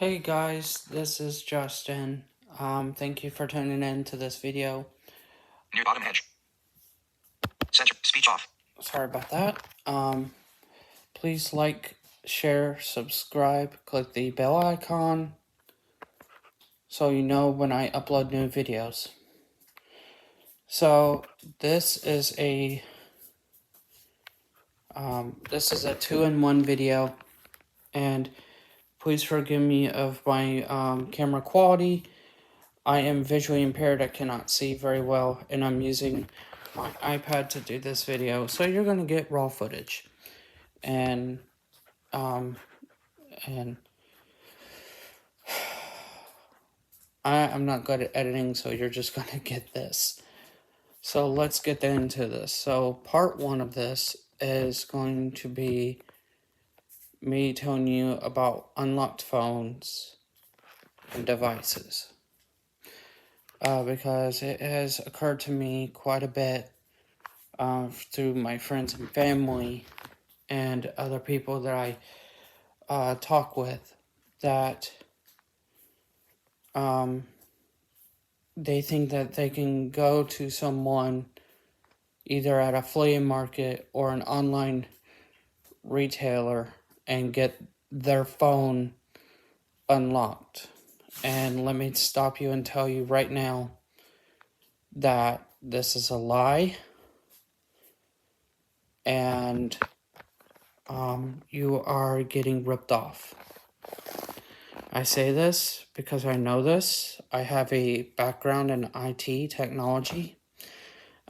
Hey guys, this is Justin. Thank you for tuning in to this video. Near bottom edge. Center. Speech off. Sorry about that. Please like, share, subscribe, click the bell icon so you know when I upload new videos. So this is a 2-in-1 video, and please forgive me of my camera quality. I am visually impaired, I cannot see very well, and I'm using my iPad to do this video, so you're going to get raw footage. And I'm not good at editing, so you're just going to get this. So let's get into this. So part 1 of this is going to be me telling you about unlocked phones and devices. Because it has occurred to me quite a bit through my friends and family and other people that I talk with, that they think that they can go to someone either at a flea market or an online retailer and get their phone unlocked. And let me stop you and tell you right now that this is a lie, and you are getting ripped off. I say this because I know this. I have a background in IT technology.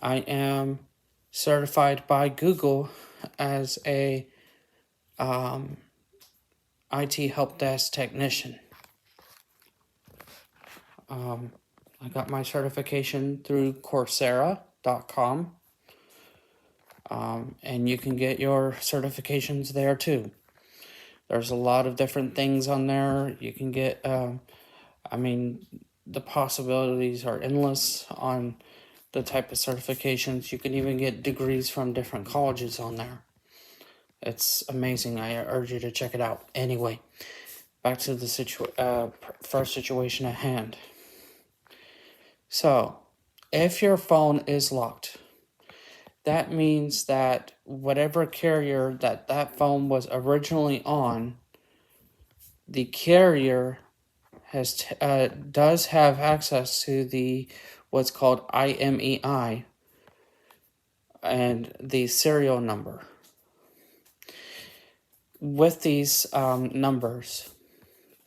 I am certified by Google as a IT help desk technician. I got my certification through Coursera.com, and you can get your certifications there too. There's a lot of different things on there. You can get, the possibilities are endless on the type of certifications. You can even get degrees from different colleges on there. It's amazing. I urge you to check it out. Anyway, back to the first situation at hand. So, if your phone is locked, that means that whatever carrier that phone was originally on, the carrier does have access to the what's called IMEI and the serial number. With these numbers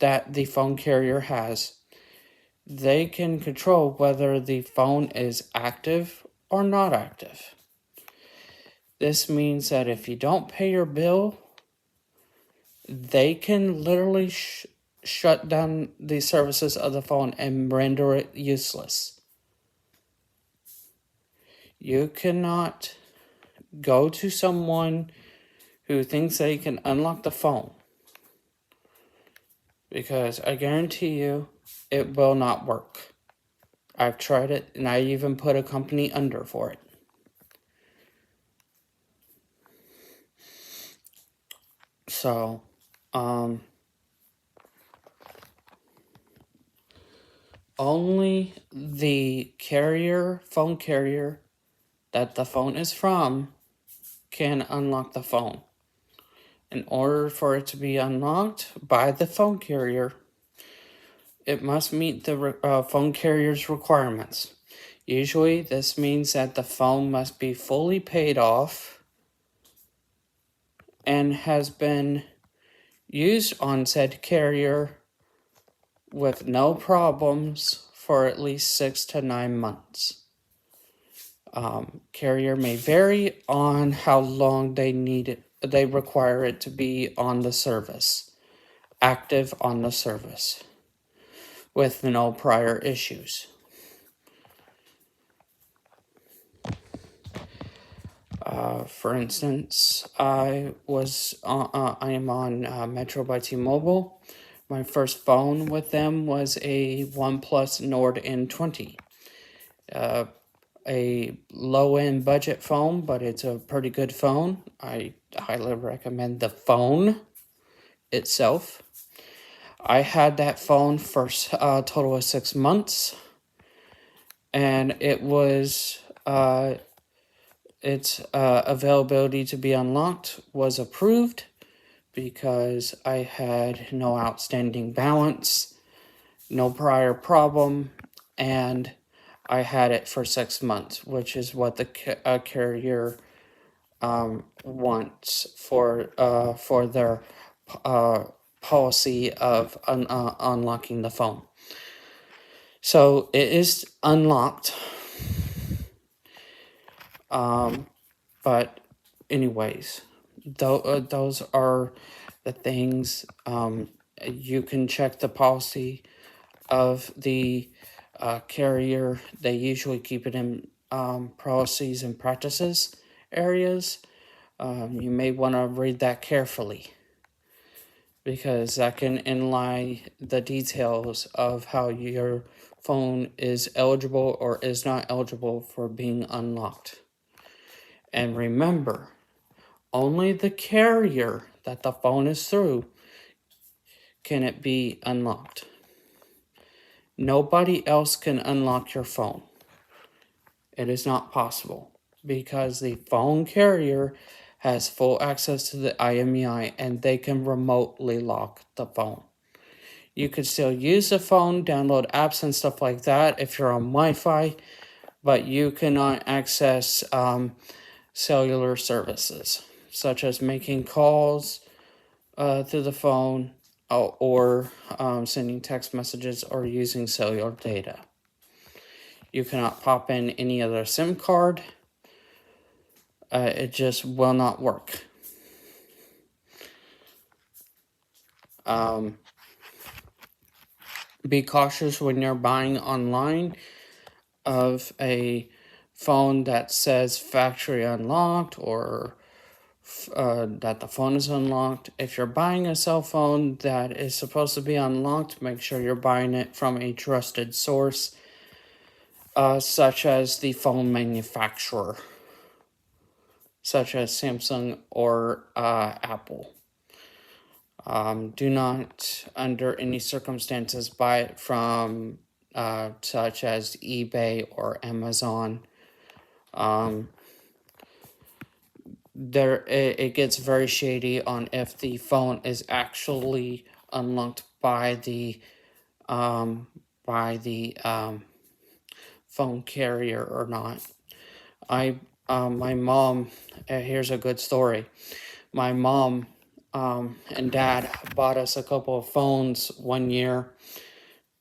that the phone carrier has, they can control whether the phone is active or not active. This means that if you don't pay your bill, they can literally shut down the services of the phone and render it useless. You cannot go to someone who thinks they can unlock the phone, because I guarantee you it will not work. I've tried it, and I even put a company under for it. So, only the phone carrier that the phone is from can unlock the phone. In order for it to be unlocked by the phone carrier, it must meet the phone carrier's requirements. Usually, this means that the phone must be fully paid off and has been used on said carrier with no problems for at least 6 to 9 months. Carrier may vary on how long they require it to be on the service, active on the service, with no prior issues. For instance, I am on Metro by T-Mobile. My first phone with them was a OnePlus Nord N20. A low-end budget phone, but it's a pretty good phone. I highly recommend the phone itself. I had that phone for a total of 6 months, and it was its availability to be unlocked was approved because I had no outstanding balance, no prior problem, and I had it for 6 months, which is what the carrier wants for their policy of unlocking the phone. So it is unlocked. But anyways, those are the things. You can check the policy of the carrier. They usually keep it in policies and practices areas. You may want to read that carefully because that can inline the details of how your phone is eligible or is not eligible for being unlocked. And remember, only the carrier that the phone is through can it be unlocked. Nobody else can unlock your phone. It is not possible because the phone carrier has full access to the IMEI and they can remotely lock the phone. You could still use the phone, download apps and stuff like that if you're on Wi-Fi, but you cannot access cellular services such as making calls through the phone or sending text messages or using cellular data. You cannot pop in any other SIM card. It just will not work. Be cautious when you're buying online of a phone that says factory unlocked or that the phone is unlocked. If you're buying a cell phone that is supposed to be unlocked, make sure you're buying it from a trusted source, such as the phone manufacturer, such as Samsung or Apple. Do not, under any circumstances, buy it from such as eBay or Amazon. It gets very shady on if the phone is actually unlocked by the phone carrier or not. My mom, here's a good story. My mom and dad bought us a couple of phones one year.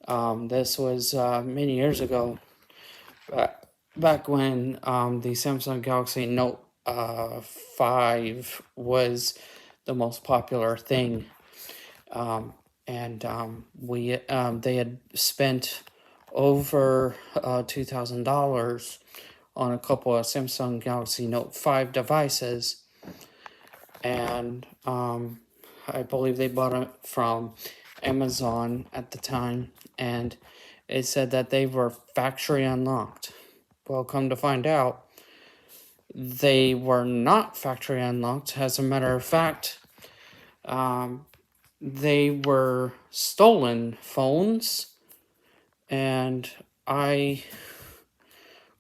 This was many years ago, back when the Samsung Galaxy Note 5 was the most popular thing. They had spent over $2,000 on a couple of Samsung Galaxy Note 5 devices, and I believe they bought it from Amazon at the time, and it said that they were factory unlocked. Well, come to find out, they were not factory unlocked. As a matter of fact, they were stolen phones, and I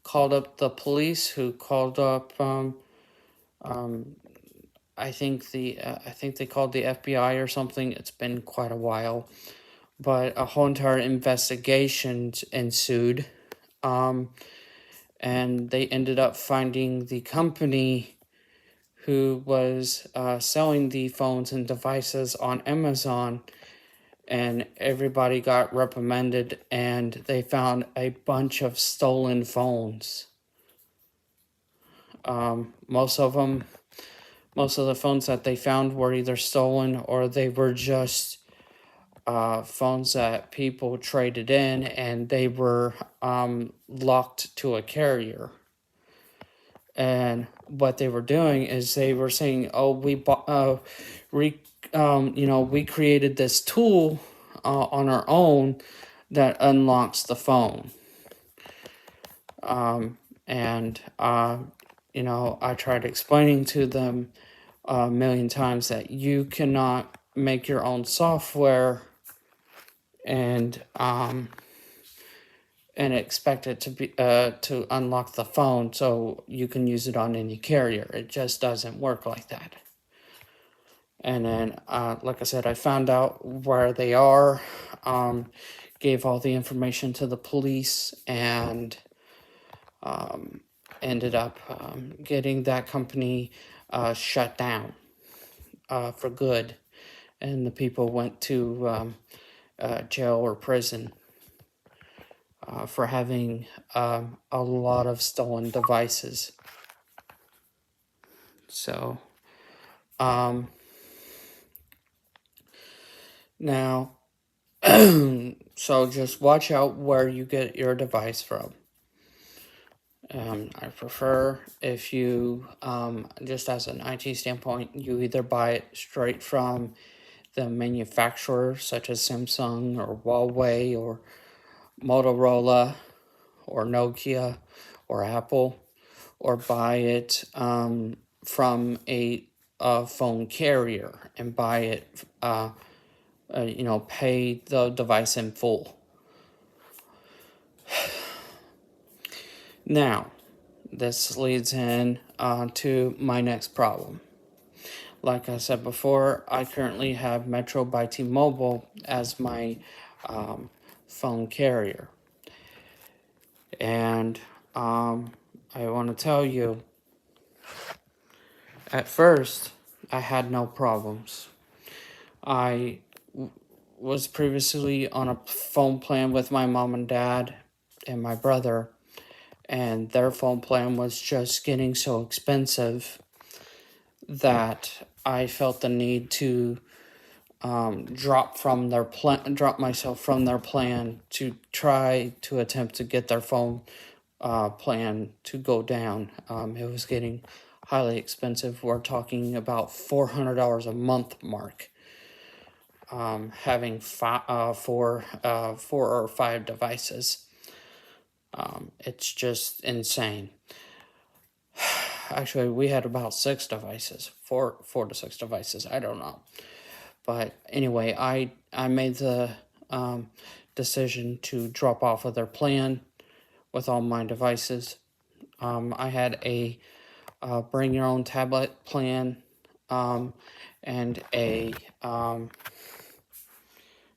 called up the police, who called up I think they called the FBI or something. It's been quite a while, but a whole entire investigation ensued, and they ended up finding the company who was selling the phones and devices on Amazon, and everybody got reprimanded, and they found a bunch of stolen phones. Most of the phones that they found were either stolen or they were just phones that people traded in, and they were locked to a carrier. And what they were doing is they were saying, "Oh, we created this tool on our own that unlocks the phone." I tried explaining to them a million times that you cannot make your own software and expect it to be to unlock the phone so you can use it on any carrier. It just doesn't work like that. And then, like I said, I found out where they are, gave all the information to the police, and ended up getting that company shut down for good. And the people went to jail or prison for having a lot of stolen devices. So, now, so just watch out where you get your device from. I prefer if you, just as an IT standpoint, you either buy it straight from the manufacturer, such as Samsung or Huawei or Motorola or Nokia or Apple, or buy it from a phone carrier and buy it, pay the device in full. Now, this leads in to my next problem. Like I said before, I currently have Metro by T-Mobile as my phone carrier. And I want to tell you, at first, I had no problems. I was previously on a phone plan with my mom and dad and my brother, and their phone plan was just getting so expensive that I felt the need to drop myself from their plan to try to attempt to get their phone plan to go down. It was getting highly expensive. We're talking about $400 a month mark. Having four or five devices. It's just insane. Actually, we had about 6 devices, four to 6 devices. I don't know, but anyway, I made the decision to drop off of their plan with all my devices. I had a bring your own tablet plan and a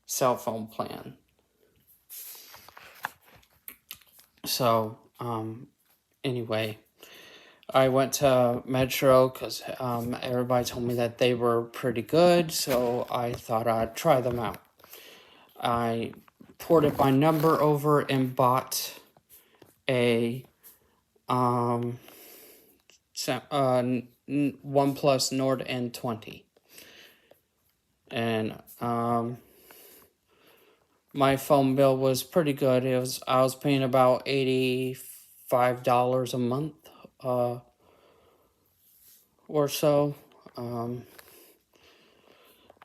cell phone plan. So, anyway, I went to Metro because everybody told me that they were pretty good, so I thought I'd try them out. I ported my number over and bought a OnePlus Nord N20. And my phone bill was pretty good. I was paying about $85 a month or so.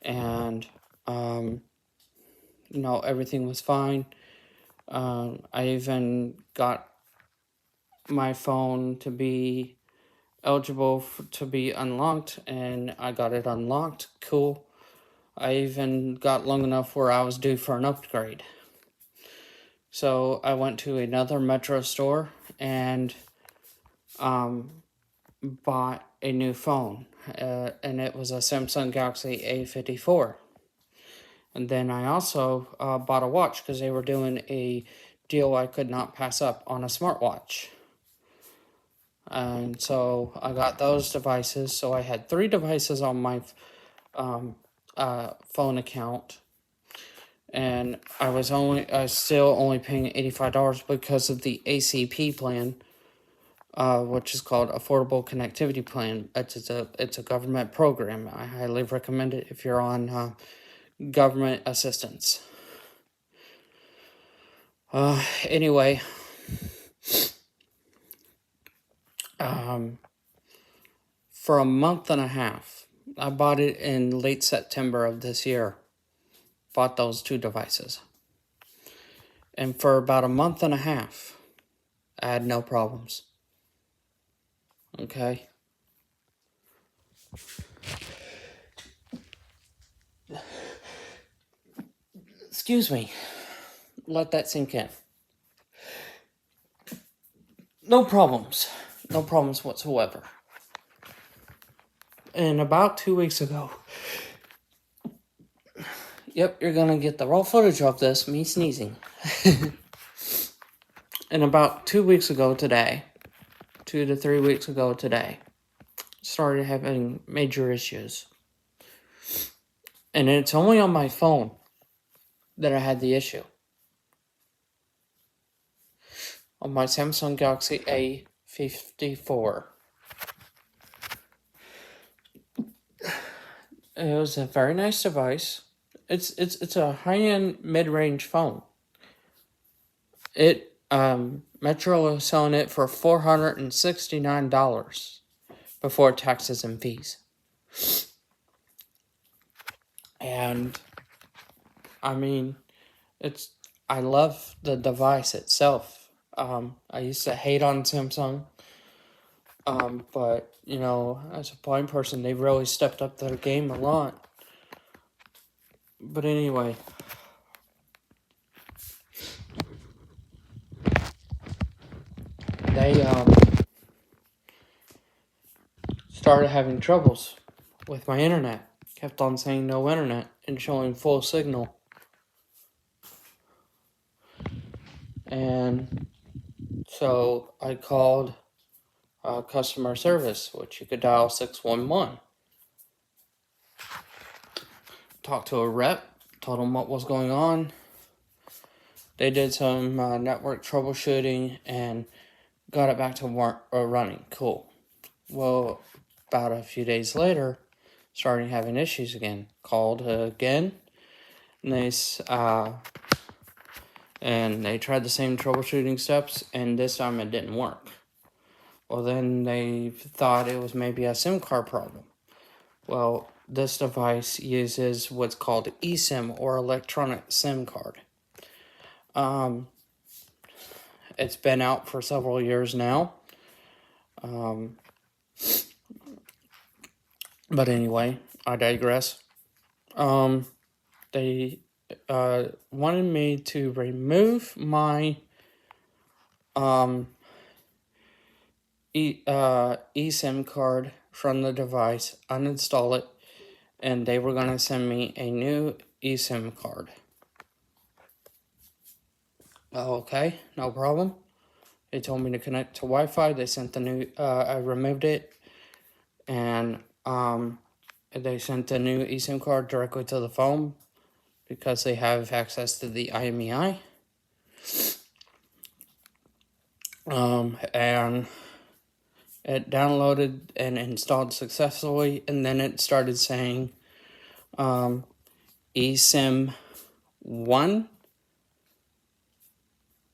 And everything was fine. I even got my phone to be eligible to be unlocked, and I got it unlocked. Cool. I even got long enough where I was due for an upgrade. So I went to another Metro store and bought a new phone, and it was a Samsung Galaxy A54. And then I also bought a watch because they were doing a deal I could not pass up on a smartwatch. And so I got those devices. So I had 3 devices on my phone account. And I was still only paying $85 because of the ACP plan, which is called Affordable Connectivity Plan. It's a government program. I highly recommend it if you're on government assistance. Anyway, for a month and a half, I bought it in late September of this year. Bought those 2 devices. And for about a month and a half, I had no problems. Okay? Excuse me. Let that sink in. No problems. No problems whatsoever. And about 2 weeks ago, yep, you're gonna get the raw footage of this, me sneezing. And about 2 weeks ago today, 2 to 3 weeks ago today, started having major issues. And it's only on my phone that I had the issue. On my Samsung Galaxy A54. It was a very nice device. It's a high-end mid-range phone. Metro was selling it for $469 before taxes and fees. And I mean, I love the device itself. I used to hate on Samsung. But, you know, as a blind person, they've really stepped up their game a lot. But anyway, they started having troubles with my internet. Kept on saying no internet and showing full signal. And so I called customer service, which you could dial 611. Talked to a rep, told them what was going on. They did some network troubleshooting and got it back to running. Cool. Well, about a few days later, started having issues again. Called again, and they tried the same troubleshooting steps, and this time it didn't work. Well, then they thought it was maybe a SIM card problem. Well, this device uses what's called eSIM, or electronic SIM card. It's been out for several years now. But anyway, I digress. They wanted me to remove my eSIM card from the device, uninstall it, and they were going to send me a new eSIM card. Okay, no problem. They told me to connect to Wi-Fi. They sent the new, I removed it, and they sent the new eSIM card directly to the phone because they have access to the IMEI. And it downloaded and installed successfully, and then it started saying eSIM 1,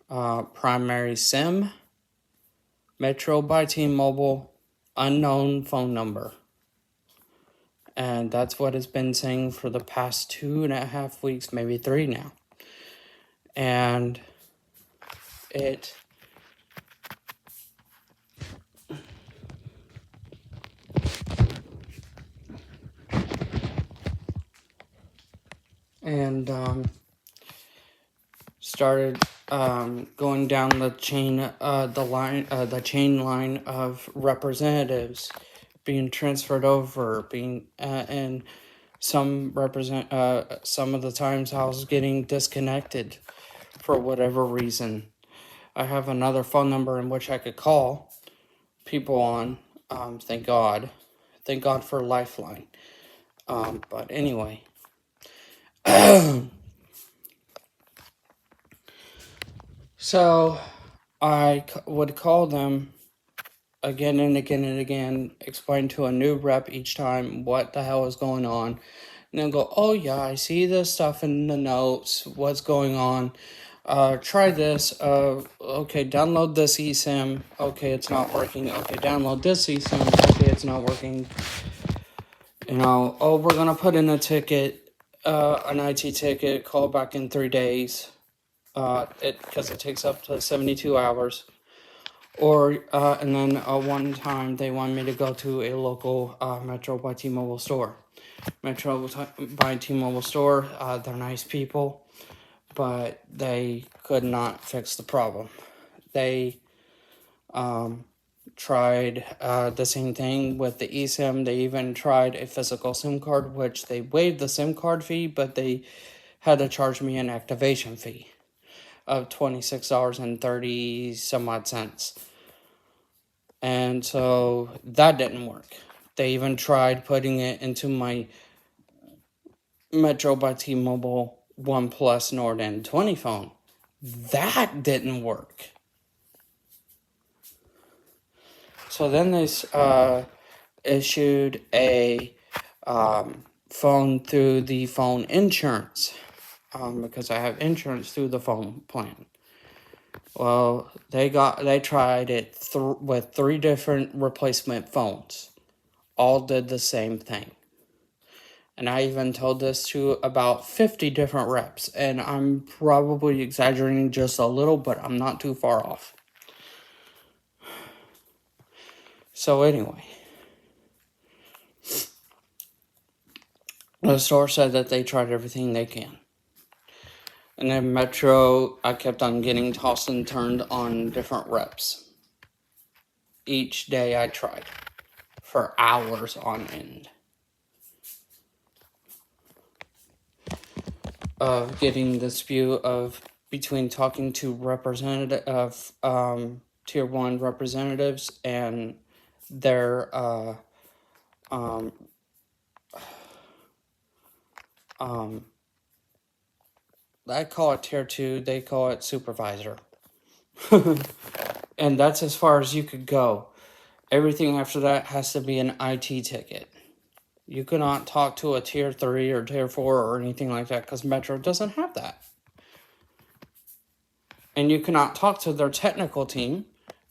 primary SIM, Metro by T-Mobile, unknown phone number. And that's what it's been saying for the past 2.5 weeks, maybe 3 now. And it started going down the chain, the chain line of representatives being transferred over, and some of the times I was getting disconnected for whatever reason. I have another phone number in which I could call people on. Thank God for Lifeline. But anyway. So I would call them again and again and again, explain to a new rep each time what the hell is going on. And they'll go, oh yeah, I see this stuff in the notes, what's going on. Try this. Okay, download this eSIM. Okay, it's not working. Okay, download this eSIM. Okay, it's not working. You know, oh, we're going to put in a ticket, an IT ticket, call back in 3 days. Because it takes up to 72 hours. Or, and then one time they wanted me to go to a local Metro by T-Mobile store. Metro by T-Mobile store, they're nice people. but they could not fix the problem. They tried the same thing with the eSIM. They even tried a physical SIM card, which they waived the SIM card fee, but they had to charge me an activation fee of $26.30 some odd cents. And so that didn't work. They even tried putting it into my Metro by T-Mobile OnePlus Nord N20 phone. That didn't work. So then they issued a phone through the phone insurance, because I have insurance through the phone plan. Well, they tried it with 3 different replacement phones. All did the same thing. And I even told this to about 50 different reps. And I'm probably exaggerating just a little, but I'm not too far off. So anyway, the store said that they tried everything they can. And then Metro, I kept on getting tossed and turned on different reps. Each day I tried for hours on end of getting this view of between talking to tier 1 representatives and their I call it tier 2, they call it supervisor. And that's as far as you could go. Everything after that has to be an IT ticket. You cannot talk to a tier 3 or tier 4 or anything like that because Metro doesn't have that. And you cannot talk to their technical team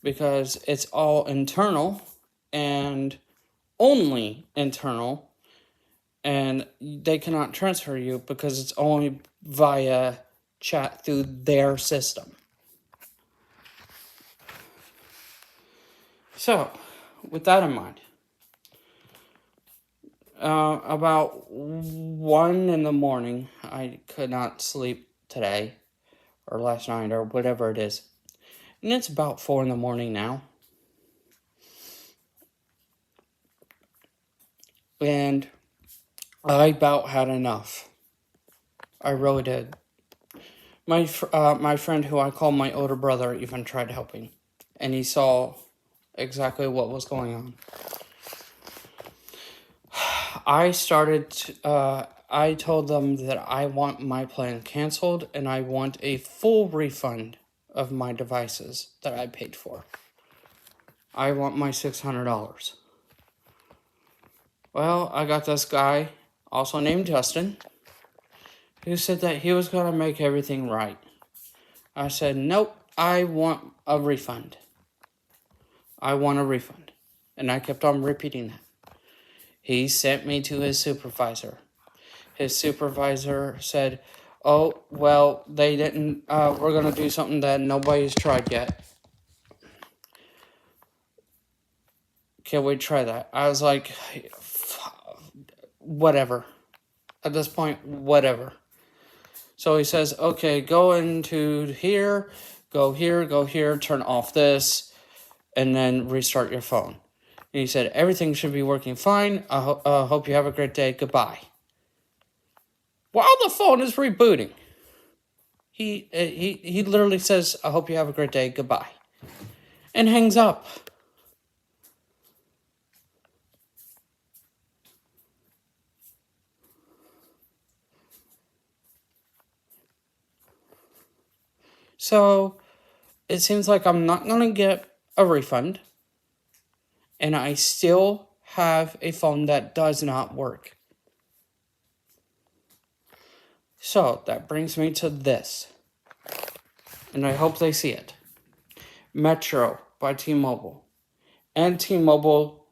because it's all internal and only internal. And they cannot transfer you because it's only via chat through their system. So, with that in mind, about 1 in the morning, I could not sleep today, or last night, or whatever it is. And it's about 4 in the morning now. And I about had enough. I really did. My friend, who I call my older brother, even tried helping. And he saw exactly what was going on. I told them that I want my plan canceled and I want a full refund of my devices that I paid for. I want my $600. Well, I got this guy, also named Justin, who said that he was going to make everything right. I said, nope, I want a refund. I want a refund. And I kept on repeating that. He sent me to his supervisor. His supervisor said, oh, well, they didn't, we're going to do something that nobody's tried yet. Can we try that? I was like, whatever. At this point, whatever. So he says, okay, go into here, go here, turn off this, and then restart your phone. And he said, everything should be working fine. I hope you have a great day. Goodbye. While the phone is rebooting, he literally says, I hope you have a great day. Goodbye. And hangs up. So it seems like I'm not going to get a refund. And I still have a phone that does not work. So that brings me to this. And I hope they see it. Metro by T-Mobile. And T-Mobile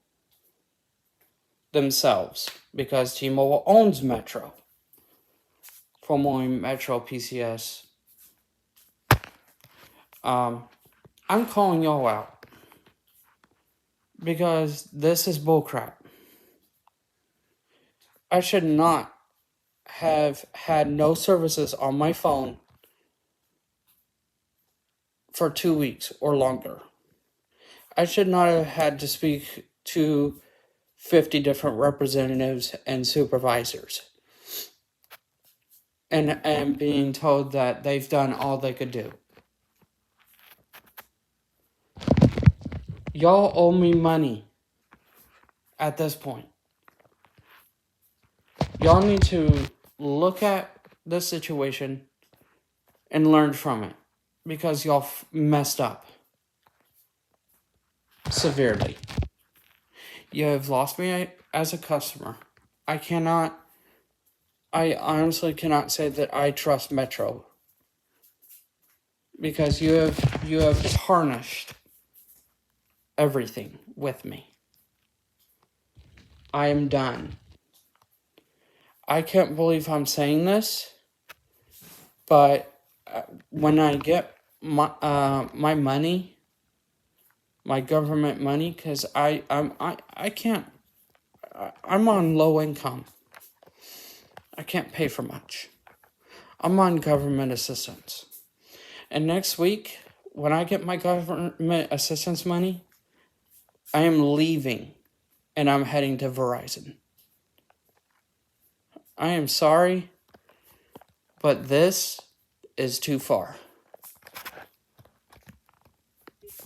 themselves. Because T-Mobile owns Metro. Formerly Metro PCS. I'm calling y'all out. Because this is bullcrap. I should not have had no services on my phone for 2 weeks or longer. I should not have had to speak to 50 different representatives and supervisors and being told that they've done all they could do. Y'all owe me money at this point. Y'all need to look at the situation and learn from it, because y'all messed up severely. You have lost me as a customer. I honestly cannot say that I trust Metro, because you have tarnished everything with me. I am done. I can't believe I'm saying this, but when I get my money, my government money, because I'm on low income. I can't pay for much. I'm on government assistance. And next week, when I get my government assistance money, I am leaving and I'm heading to Verizon. I am sorry, but this is too far.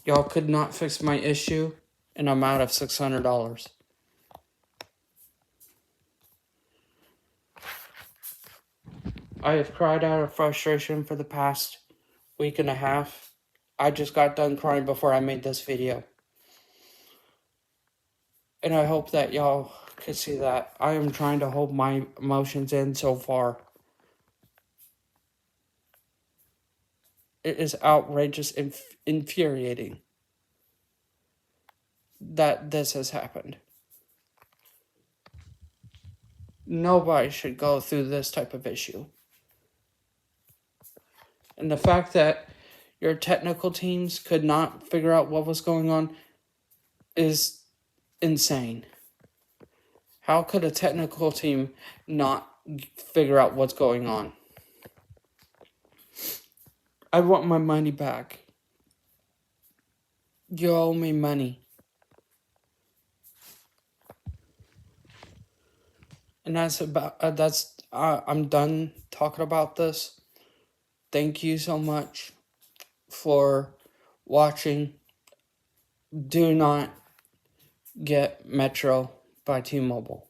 Y'all could not fix my issue, and I'm out of $600. I have cried out of frustration for the past week and a half. I just got done crying before I made this video. And I hope that y'all could see that. I am trying to hold my emotions in so far. It is outrageous and infuriating that this has happened. Nobody should go through this type of issue. And the fact that your technical teams could not figure out what was going on is insane. How could a technical team not figure out what's going on? I want my money back. You owe me money. And I'm done talking about this. Thank you so much for watching. Do not get Metro by T-Mobile.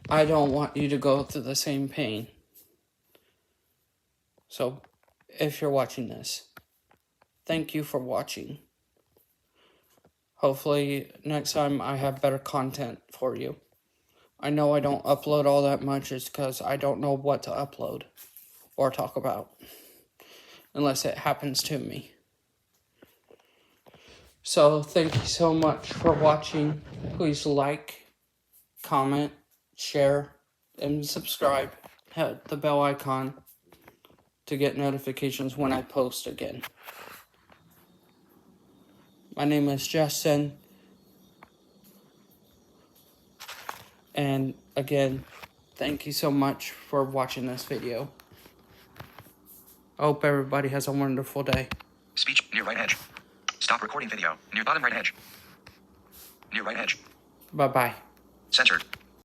I don't want you to go through the same pain. So, if you're watching this, thank you for watching. Hopefully, next time I have better content for you. I know I don't upload all that much, it's because I don't know what to upload or talk about, unless it happens to me. So, thank you so much for watching. Please like, comment, share, and subscribe. Hit the bell icon to get notifications when I post again. My name is Justin. And again, thank you so much for watching this video. I hope everybody has a wonderful day. Speech near right edge. Stop recording video. Near bottom right edge. Near right edge. Bye-bye. Censored.